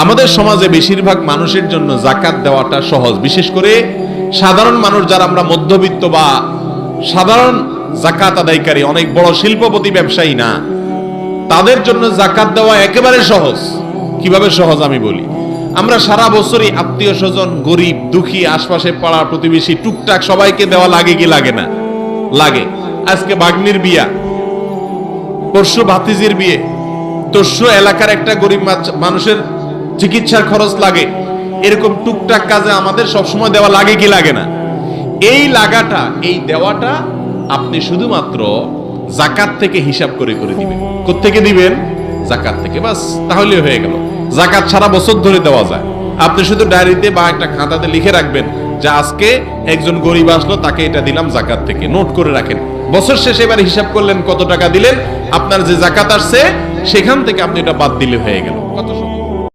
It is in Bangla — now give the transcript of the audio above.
আমাদের সমাজে বেশিরভাগ মানুষের জন্য যাকাত দেওয়াটা সহজ, বিশেষ করে সাধারণ মানুষ যারা আমরা মধ্যবিত্ত বা সাধারণ যাকাত আদায়কারী, অনেক বড় শিল্পপতি ব্যবসায়ী না, তাদের জন্য যাকাত দেওয়া একেবারে সহজ। কিভাবে সহজ আমি বলি। আমরা সারা বছরই আত্মীয় স্বজন, গরিব দুঃখী, আশপাশে পাড়া প্রতিবেশী, টুকটাক সবাইকে দেওয়া লাগে কি লাগে না? লাগে। আজকে ভাগ্নির বিয়া, পরশু ভাতিজির বিয়ে, তরশু এলাকার একটা গরিব মানুষের চিকিৎসার খরচ লাগে। এরকম টুকটাক কাজে আমাদের সবসময় দেওয়া লাগে কি লাগে না? এই লাগাটা, এই দেওয়াটা আপনি শুধুমাত্র যাকাত থেকে হিসাব করে করে দিবেন। কোত্থেকে দিবেন? যাকাত থেকে। বাস, তাহলে হয়ে গেল। যাকাত সারা বছর ধরে দেওয়া যায়। আপনি শুধু ডায়েরিতে বা একটা খাতাতে লিখে রাখবেন যে আজকে একজন গরিব আসলো, তাকে এটা দিলাম যাকাত থেকে, নোট করে রাখেন। বছর শেষে এবার হিসাব করলেন কত টাকা দিলেন, আপনার যে যাকাত আসছে সেখান থেকে আপনি এটা বাদ দিলে হয়ে গেল।